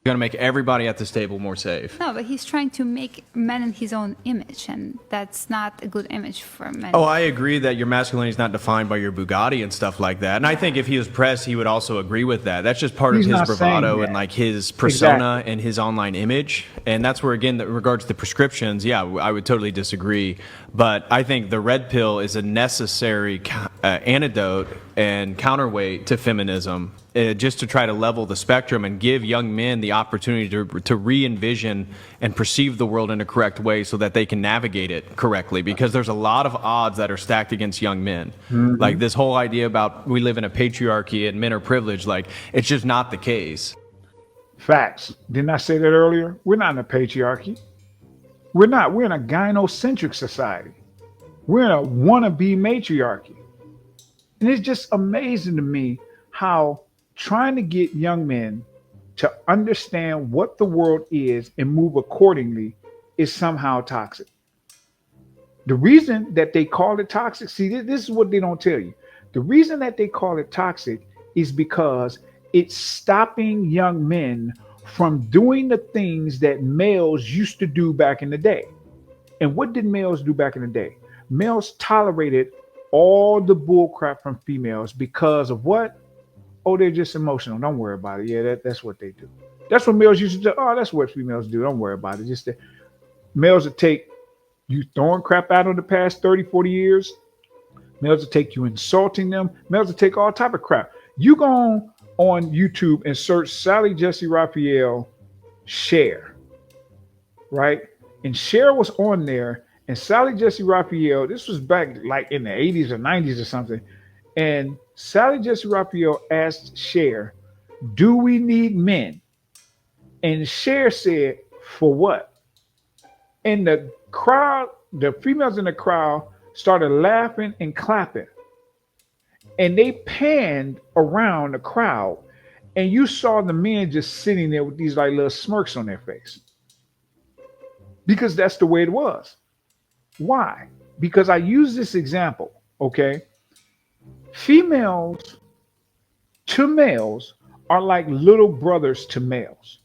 Going to make everybody at this table more safe. No, but he's trying to make men in his own image, and that's not a good image for men. Oh, I agree that your masculinity is not defined by your Bugatti and stuff like that. And I think if he was pressed, he would also agree with that. That's just part He's of his not bravado saying and that. like his persona Exactly. and his online image. And that's where, again, in regards to the prescriptions, yeah, I would totally disagree. But I think the red pill is a necessary antidote and counterweight to feminism, just to try to level the spectrum and give young men the opportunity to re-envision and perceive the world in a correct way so that they can navigate it correctly, because there's a lot of odds that are stacked against young men. Like this whole idea about we live in a patriarchy and men are privileged, like it's just not the case. Facts. Didn't I say that earlier? We're not in a patriarchy. We're not. We're in a gynocentric society. We're in a wannabe matriarchy. And it's just amazing to me how trying to get young men to understand what the world is and move accordingly is somehow toxic. The reason that they call it toxic, see, this is what they don't tell you. The reason that they call it toxic is because it's stopping young men from doing the things that males used to do back in the day. And what did males do back in the day? Males tolerated all the bullcrap from females because of what? Oh, they're just emotional. Don't worry about it. Yeah, that's what they do. That's what males used to do. Oh, that's what females do. Don't worry about it. Just that males will take you throwing crap out in the past 30, 40 years. Males will take you insulting them. Males will take all type of crap. You go on YouTube and search Sally Jesse Raphael Cher, right? And Cher was on there, and Sally Jesse Raphael, this was back like in the 80s or 90s or something. And Sally Jesse Raphael asked Cher, do we need men? And Cher said, for what? And the crowd, the females in the crowd started laughing and clapping. And they panned around the crowd, and you saw the men just sitting there with these like little smirks on their face. Because that's the way it was. Why? Because I use this example, okay? Females to males are like little brothers to males.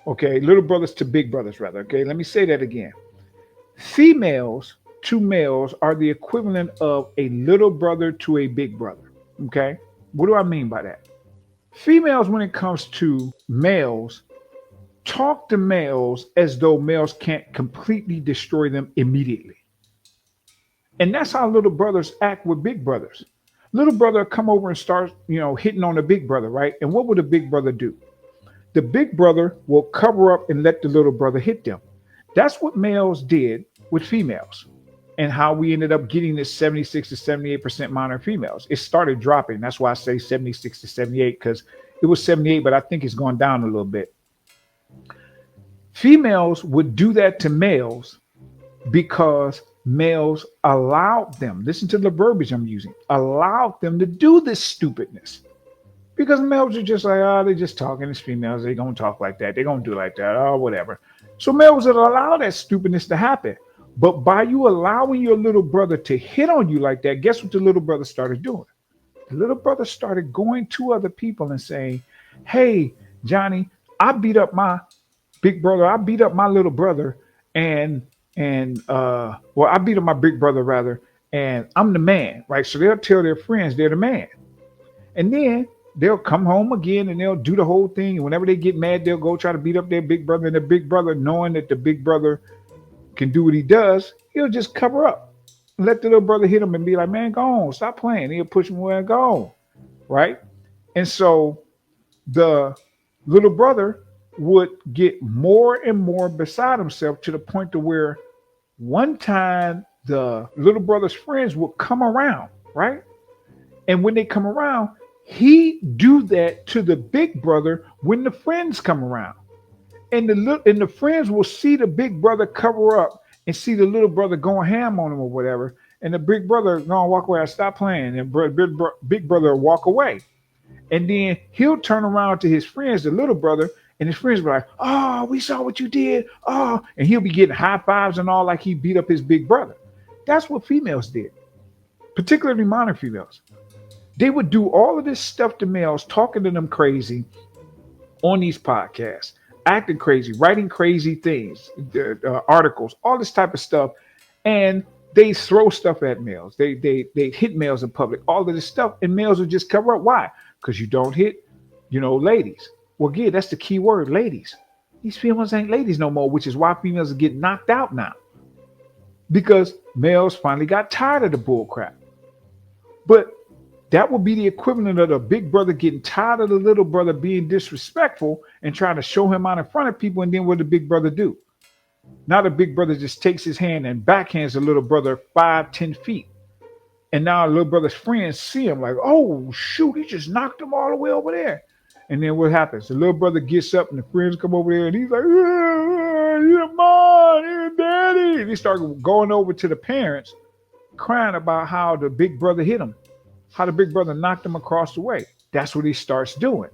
Okay, little brothers to big brothers, rather. Okay, let me say that again. Females to males are the equivalent of a little brother to a big brother. Okay, what do I mean by that? Females, when it comes to males, talk to males as though males can't completely destroy them immediately. And that's how little brothers act with big brothers. Little brother come over and start, hitting on the big brother, right? And what would the big brother do? The big brother will cover up and let the little brother hit them. That's what males did with females, and how we ended up getting this 76 to 78% minor females. It started dropping. That's why I say 76 to 78, because it was 78, but I think it's gone down a little bit. Females would do that to males because males allowed them, listen to the verbiage I'm using, allowed them to do this stupidness. Because males are just like, oh, they're just talking. It's females. They're going to talk like that. They're going to do like that. Oh, whatever. So males would allow that stupidness to happen. But by you allowing your little brother to hit on you like that, guess what the little brother started doing? The little brother started going to other people and saying, hey, Johnny, I beat up my big brother. I beat up my little brother. I beat up my big brother rather. And I'm the man, right? So they'll tell their friends they're the man. And then they'll come home again and they'll do the whole thing. And whenever they get mad, they'll go try to beat up their big brother. And the big brother, knowing that the big brother can do what he does, he'll just cover up and let the little brother hit him and be like, man, go on, stop playing. He'll push him away and go on, right? And so the little brother would get more and more beside himself to the point to where one time the little brother's friends would come around, right? And when they come around, he do that to the big brother when the friends come around. And the friends will see the big brother cover up and see the little brother going ham on him or whatever. And the big brother gonna walk away. I stop playing. And big brother will walk away. And then he'll turn around to his friends, the little brother, and his friends will be like, oh, we saw what you did. Oh, and he'll be getting high fives and all like he beat up his big brother. That's what females did, particularly minor females. They would do all of this stuff to males, talking to them crazy on these podcasts. acting crazy, writing crazy things, articles, all this type of stuff, and they throw stuff at males. They hit males in public, all of this stuff, and males will just cover up. Why? Because you don't hit, ladies. Well, again, that's the key word, ladies. These females ain't ladies no more, which is why females are getting knocked out now. Because males finally got tired of the bull crap. But that would be the equivalent of the big brother getting tired of the little brother being disrespectful and trying to show him out in front of people. And then what the big brother do? Now the big brother just takes his hand and backhands the little brother 5-10 feet. And now the little brother's friends see him like, oh, shoot, he just knocked him all the way over there. And then what happens? The little brother gets up and the friends come over there and he's like, yeah, mom, yeah, daddy. And he started going over to the parents, crying about how the big brother hit him, how the big brother knocked him across the way. That's what he starts doing.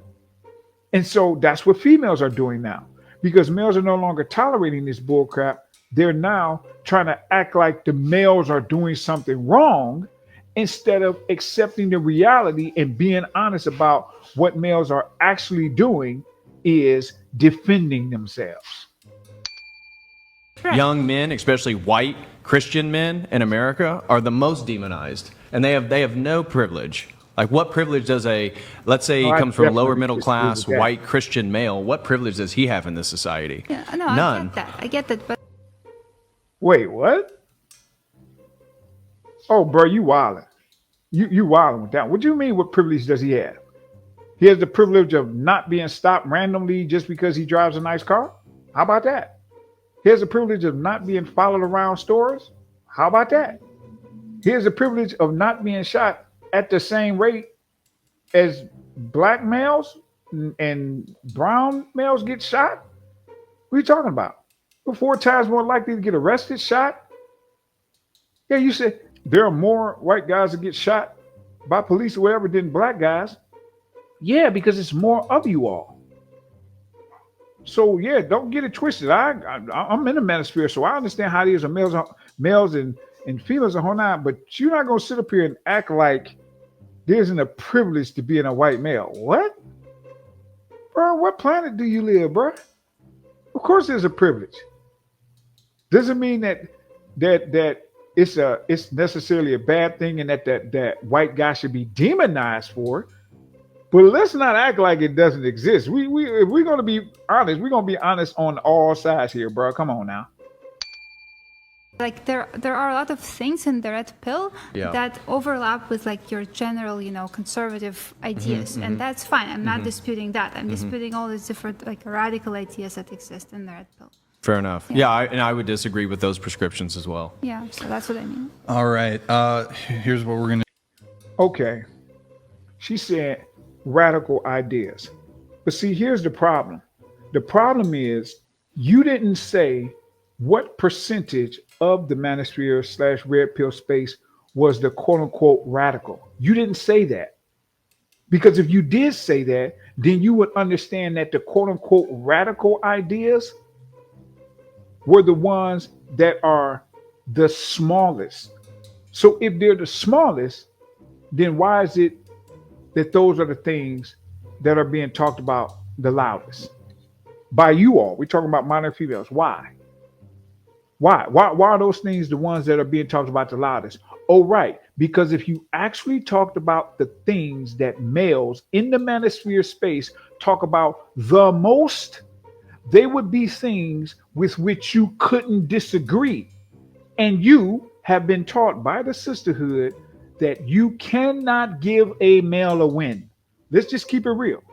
And so that's what females are doing now, because males are no longer tolerating this bull crap. They're now trying to act like the males are doing something wrong instead of accepting the reality and being honest about what males are actually doing is defending themselves. Young men, especially white Christian men in America, are the most demonized, and they have no privilege. Like, what privilege does let's say he comes from a lower middle class white Christian male, what privilege does he have in this society? Yeah, no, None. I get that, but Wait, what? Oh, bro, you wilding. You wilding with that. What do you mean, what privilege does he have? He has the privilege of not being stopped randomly just because he drives a nice car? How about that? He has the privilege of not being followed around stores? How about that? He has the privilege of not being shot at the same rate as black males and brown males get shot? What are you talking about? We're 4 times more likely to get arrested, shot? Yeah, you said there are more white guys that get shot by police or whatever than black guys. Yeah, because it's more of you all. So yeah, don't get it twisted. I'm in the manosphere, so I understand how it is. Males and females are whole nine, but you're not gonna sit up here and act like there isn't a privilege to being a white male. What, bro? What planet do you live, bro? Of course, there's a privilege. Doesn't mean that it's necessarily a bad thing, and that white guy should be demonized for it. But let's not act like it doesn't exist. If we're going to be honest, we're going to be honest on all sides here, bro. Come on now. like there are a lot of things in the red pill that overlap with like your general, conservative ideas, and that's fine. I'm not disputing that. I'm disputing all these different like radical ideas that exist in the red pill. Fair enough. Yeah, I would disagree with those prescriptions as well. Yeah, so that's what I mean. All right. Here's what we're going to Okay. She said radical ideas. But see, here's the problem. The problem is you didn't say what percentage of the manosphere / red pill space was the quote unquote radical. You didn't say that. Because if you did say that, then you would understand that the quote unquote radical ideas were the ones that are the smallest. So if they're the smallest, then why is it that those are the things that are being talked about the loudest by you all? We're talking about modern females. Why are those things the ones that are being talked about the loudest? Oh, right. Because if you actually talked about the things that males in the manosphere space talk about the most, they would be things with which you couldn't disagree. And you have been taught by the sisterhood that you cannot give a male a win. Let's just keep it real.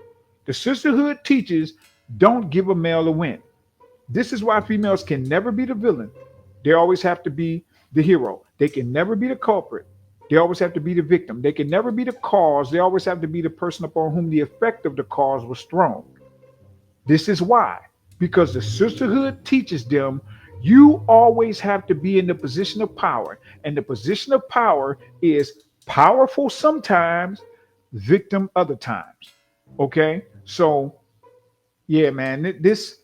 The sisterhood teaches don't give a male a win. This is why females can never be the villain. They always have to be the hero. They can never be the culprit. They always have to be the victim. They can never be the cause. They always have to be the person upon whom the effect of the cause was thrown. This is why. Because the sisterhood teaches them you always have to be in the position of power. And the position of power is powerful sometimes, victim other times. Okay? So, yeah, man, this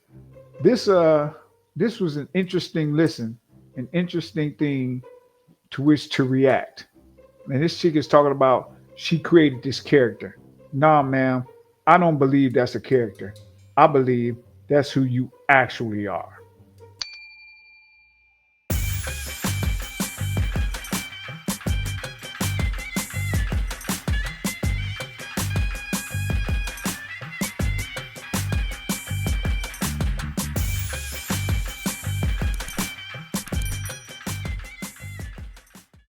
was an interesting listen, an interesting thing to which to react. And this chick is talking about she created this character. Nah, ma'am, I don't believe that's a character. I believe That's who you actually are.